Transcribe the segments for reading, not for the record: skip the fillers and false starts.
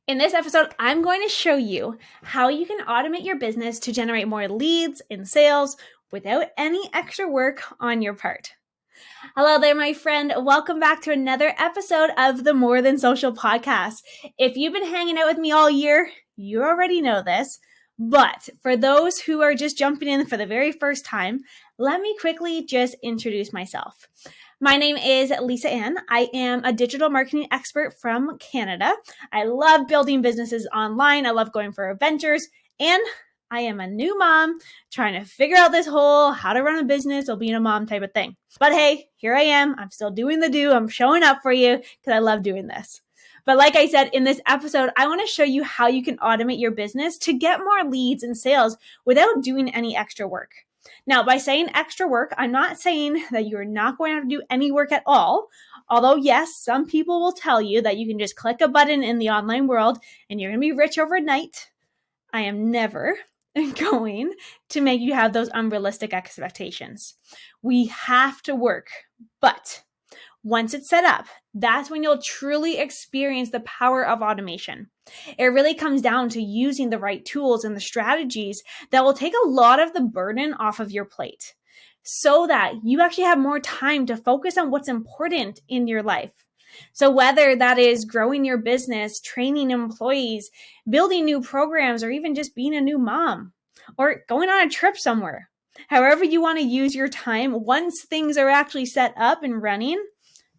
In this episode, I'm going to show you how you can automate your business to generate more leads and sales without any extra work on your part. Hello there, my friend. Welcome back to another episode of the More Than Social podcast. If you've been hanging out with me all year, you already know this. But for those who are just jumping in for the very first time, let me quickly just introduce myself. My name is Lisa Ann. I am a digital marketing expert from Canada. I love building businesses online. I love going for adventures. And I am a new mom trying to figure out this whole how to run a business or being a mom type of thing. But hey, here I am. I'm still doing the do. I'm showing up for you because I love doing this. But like I said, in this episode, I want to show you how you can automate your business to get more leads and sales without doing any extra work. Now, by saying extra work, I'm not saying that you're not going to have to do any work at all. Although, yes, some people will tell you that you can just click a button in the online world and you're going to be rich overnight. I am never going to make you have those unrealistic expectations. We have to work, but once it's set up, that's when you'll truly experience the power of automation. It really comes down to using the right tools and the strategies that will take a lot of the burden off of your plate so that you actually have more time to focus on what's important in your life. So whether that is growing your business, training employees, building new programs, or even just being a new mom, or going on a trip somewhere, however you want to use your time, once things are actually set up and running,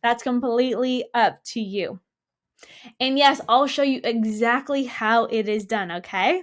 that's completely up to you. And yes, I'll show you exactly how it is done, okay?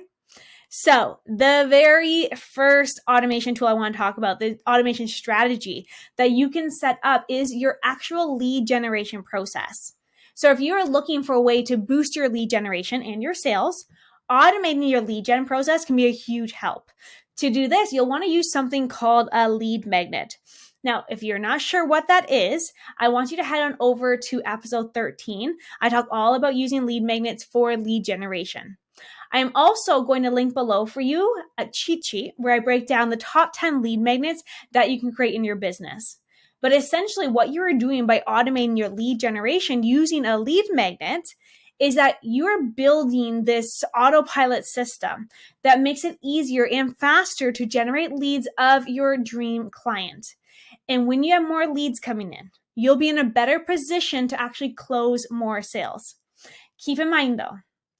So the very first automation tool I want to talk about, the automation strategy that you can set up is your actual lead generation process. So if you're looking for a way to boost your lead generation and your sales, automating your lead gen process can be a huge help. To do this, you'll want to use something called a lead magnet. Now, if you're not sure what that is, I want you to head on over to episode 13. I talk all about using lead magnets for lead generation. I am also going to link below for you a cheat sheet where I break down the top 10 lead magnets that you can create in your business. But essentially what you're doing by automating your lead generation using a lead magnet is that you're building this autopilot system that makes it easier and faster to generate leads of your dream client. And when you have more leads coming in, you'll be in a better position to actually close more sales. Keep in mind though,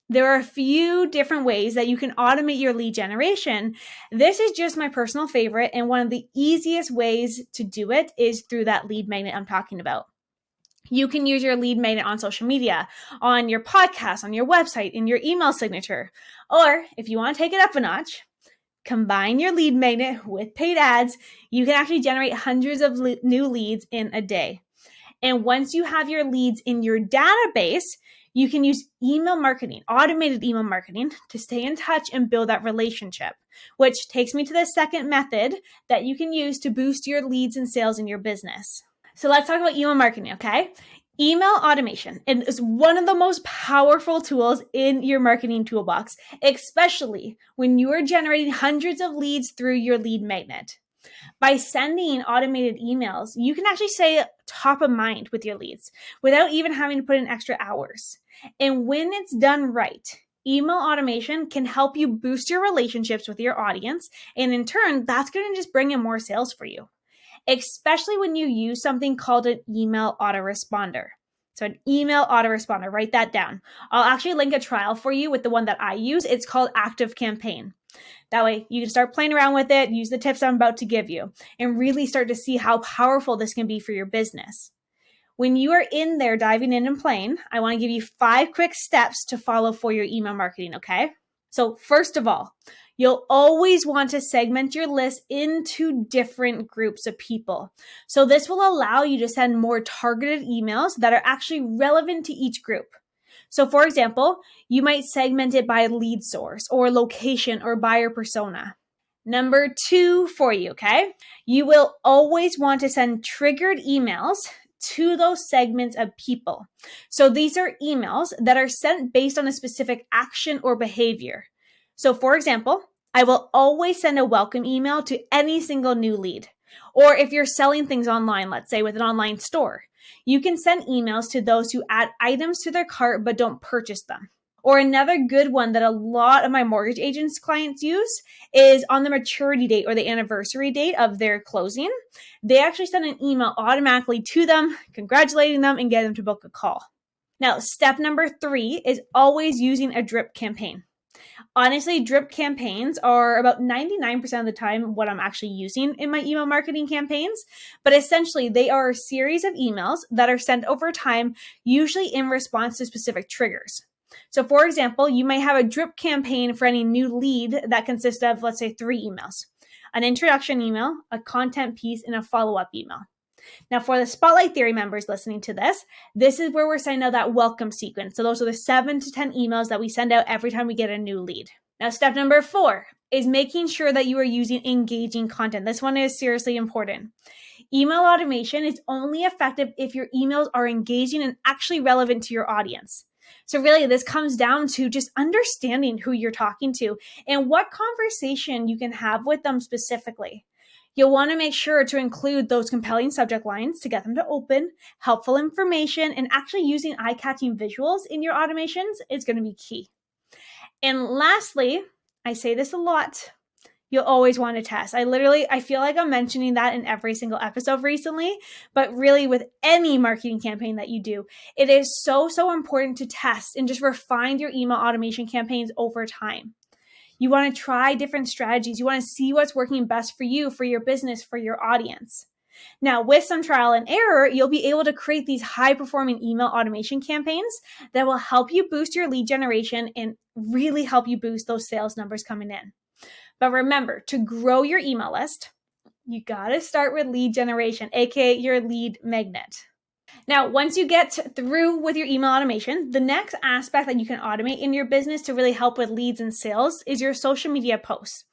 there are a few different ways that you can automate your lead generation. This is just my personal favorite, and one of the easiest ways to do it is through that lead magnet I'm talking about. You can use your lead magnet on social media, on your podcast, on your website, in your email signature. Or if you want to take it up a notch, combine your lead magnet with paid ads. You can actually generate hundreds of new leads in a day. And once you have your leads in your database, you can use email marketing, automated email marketing, to stay in touch and build that relationship, which takes me to the second method that you can use to boost your leads and sales in your business. So let's talk about email marketing, okay? Email automation is one of the most powerful tools in your marketing toolbox, especially when you are generating hundreds of leads through your lead magnet. By sending automated emails, you can actually stay top of mind with your leads without even having to put in extra hours. And when it's done right, email automation can help you boost your relationships with your audience. And in turn, that's going to just bring in more sales for you, especially when you use something called an email autoresponder. So an email autoresponder, write that down. I'll actually link a trial for you with the one that I use. It's called ActiveCampaign. That way you can start playing around with it, use the tips I'm about to give you, and really start to see how powerful this can be for your business. When you are in there diving in and playing, I want to give you 5 quick steps to follow for your email marketing, okay? So first of all, you'll always want to segment your list into different groups of people. So this will allow you to send more targeted emails that are actually relevant to each group. So for example, you might segment it by lead source or location or buyer persona. Number 2 for you, okay? You will always want to send triggered emails to those segments of people. So these are emails that are sent based on a specific action or behavior. So for example, I will always send a welcome email to any single new lead. Or if you're selling things online, let's say with an online store, you can send emails to those who add items to their cart but don't purchase them. Or another good one that a lot of my mortgage agents clients use is on the maturity date or the anniversary date of their closing. They actually send an email automatically to them, congratulating them and getting them to book a call. Now, step number 3 is always using a drip campaign. Honestly, drip campaigns are about 99% of the time what I'm actually using in my email marketing campaigns. But essentially, they are a series of emails that are sent over time, usually in response to specific triggers. So for example, you might have a drip campaign for any new lead that consists of, let's say, 3 emails: an introduction email, a content piece, and a follow-up email. Now, for the Spotlight Theory members listening to this is where we're sending out that welcome sequence. So those are the 7 to 10 emails that we send out every time we get a new lead. Now, step number 4 is making sure that you are using engaging content. This one is seriously important. Email automation is only effective if your emails are engaging and actually relevant to your audience. So really, this comes down to just understanding who you're talking to and what conversation you can have with them specifically. You'll want to make sure to include those compelling subject lines to get them to open, helpful information, and actually using eye-catching visuals in your automations is going to be key. And lastly, I say this a lot, you'll always want to test. I feel like I'm mentioning that in every single episode recently, but really with any marketing campaign that you do, it is so important to test and just refine your email automation campaigns over time. You want to try different strategies. You want to see what's working best for you, for your business, for your audience. Now, with some trial and error, you'll be able to create these high-performing email automation campaigns that will help you boost your lead generation and really help you boost those sales numbers coming in. But remember, to grow your email list, you got to start with lead generation, aka your lead magnet. Now, once you get through with your email automation, the next aspect that you can automate in your business to really help with leads and sales is your social media posts.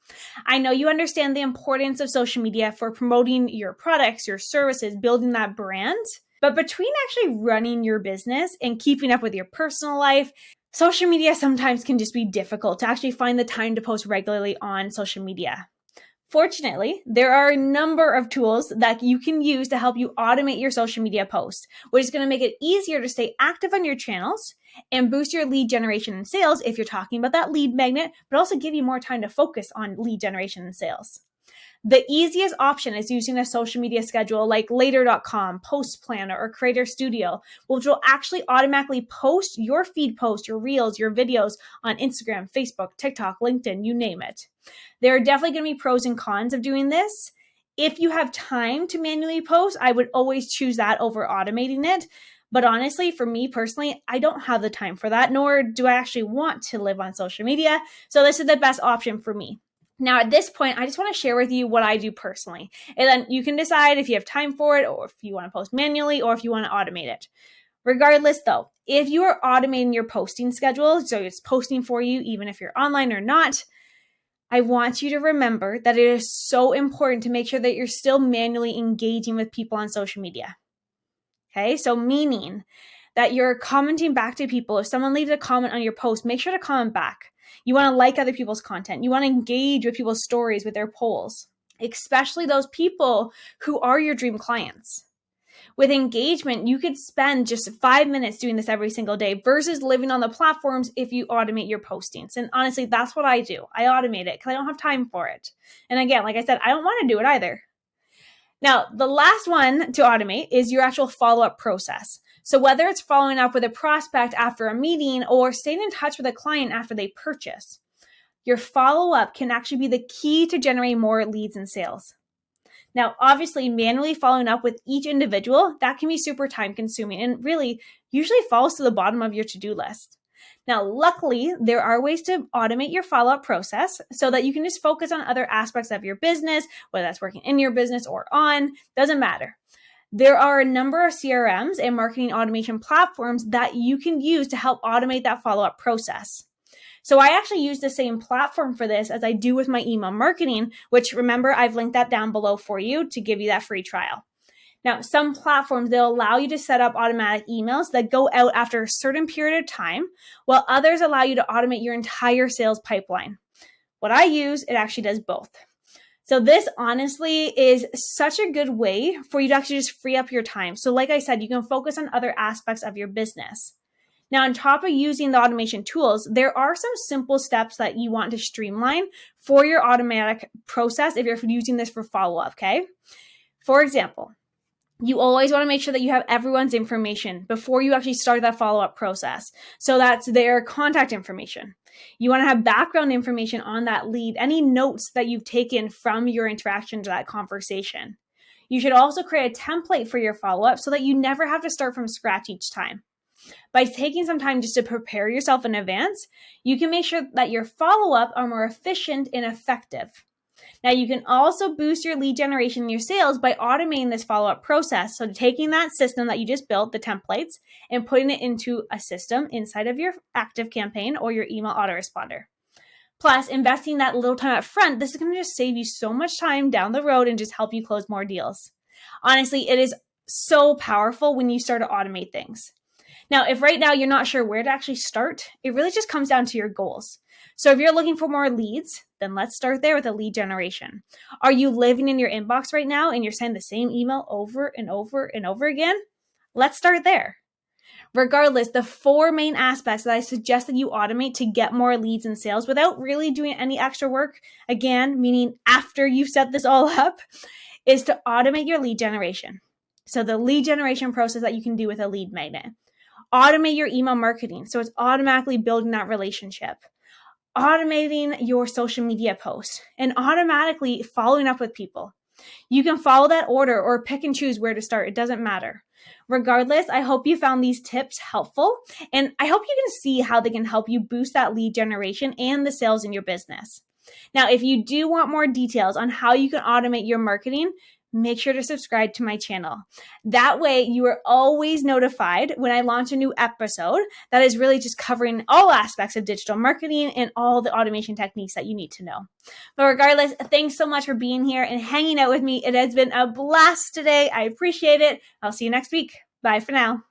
I know you understand the importance of social media for promoting your products, your services, building that brand. But between actually running your business and keeping up with your personal life, social media sometimes can just be difficult to actually find the time to post regularly on social media. Fortunately, there are a number of tools that you can use to help you automate your social media posts, which is going to make it easier to stay active on your channels and boost your lead generation and sales if you're talking about that lead magnet, but also give you more time to focus on lead generation and sales. The easiest option is using a social media schedule like Later.com, Post Planner, or Creator Studio, which will actually automatically post your feed posts, your reels, your videos on Instagram, Facebook, TikTok, LinkedIn, you name it. There are definitely going to be pros and cons of doing this. If you have time to manually post, I would always choose that over automating it. But honestly, for me personally, I don't have the time for that, nor do I actually want to live on social media. So this is the best option for me. Now, at this point, I just want to share with you what I do personally. And then you can decide if you have time for it, or if you want to post manually, or if you want to automate it. Regardless, though, if you are automating your posting schedule, so it's posting for you, even if you're online or not, I want you to remember that it is so important to make sure that you're still manually engaging with people on social media. Okay, so meaning that you're commenting back to people. If someone leaves a comment on your post, make sure to comment back. You want to like other people's content. You want to engage with people's stories, with their polls, especially those people who are your dream clients. With engagement, you could spend just 5 minutes doing this every single day versus living on the platforms if you automate your postings. And honestly, that's what I do. I automate it because I don't have time for it. And again, like I said, I don't want to do it either. Now, the last one to automate is your actual follow-up process. So whether it's following up with a prospect after a meeting or staying in touch with a client after they purchase, your follow-up can actually be the key to generating more leads and sales. Now, obviously, manually following up with each individual, that can be super time-consuming and really usually falls to the bottom of your to-do list. Now, luckily, there are ways to automate your follow-up process so that you can just focus on other aspects of your business, whether that's working in your business or on, doesn't matter. There are a number of CRMs and marketing automation platforms that you can use to help automate that follow-up process. So I actually use the same platform for this as I do with my email marketing, which remember, I've linked that down below for you to give you that free trial. Now, some platforms, they'll allow you to set up automatic emails that go out after a certain period of time, while others allow you to automate your entire sales pipeline. What I use, it actually does both. So this honestly is such a good way for you to actually just free up your time. So like I said, you can focus on other aspects of your business. Now, on top of using the automation tools, there are some simple steps that you want to streamline for your automatic process if you're using this for follow-up, okay? For example, you always want to make sure that you have everyone's information before you actually start that follow-up process. So that's their contact information. You want to have background information on that lead, any notes that you've taken from your interaction to that conversation. You should also create a template for your follow-up so that you never have to start from scratch each time. By taking some time just to prepare yourself in advance, you can make sure that your follow-up are more efficient and effective. Now, you can also boost your lead generation and your sales by automating this follow-up process. So taking that system that you just built, the templates, and putting it into a system inside of your ActiveCampaign or your email autoresponder. Plus, investing that little time up front, this is going to just save you so much time down the road and just help you close more deals. Honestly, it is so powerful when you start to automate things. Now, if right now you're not sure where to actually start, it really just comes down to your goals. So if you're looking for more leads, then let's start there with a lead generation. Are you living in your inbox right now and you're sending the same email over and over and over again? Let's start there. Regardless, the 4 main aspects that I suggest that you automate to get more leads and sales without really doing any extra work, again, meaning after you've set this all up, is to automate your lead generation. So the lead generation process that you can do with a lead magnet. Automate your email marketing, so it's automatically building that relationship. Automating your social media posts and automatically following up with people. You can follow that order or pick and choose where to start. It doesn't matter. Regardless, I hope you found these tips helpful, and I hope you can see how they can help you boost that lead generation and the sales in your business. Now, if you do want more details on how you can automate your marketing, make sure to subscribe to my channel. That way you are always notified when I launch a new episode that is really just covering all aspects of digital marketing and all the automation techniques that you need to know. But regardless, thanks so much for being here and hanging out with me. It has been a blast today. I appreciate it. I'll see you next week. Bye for now.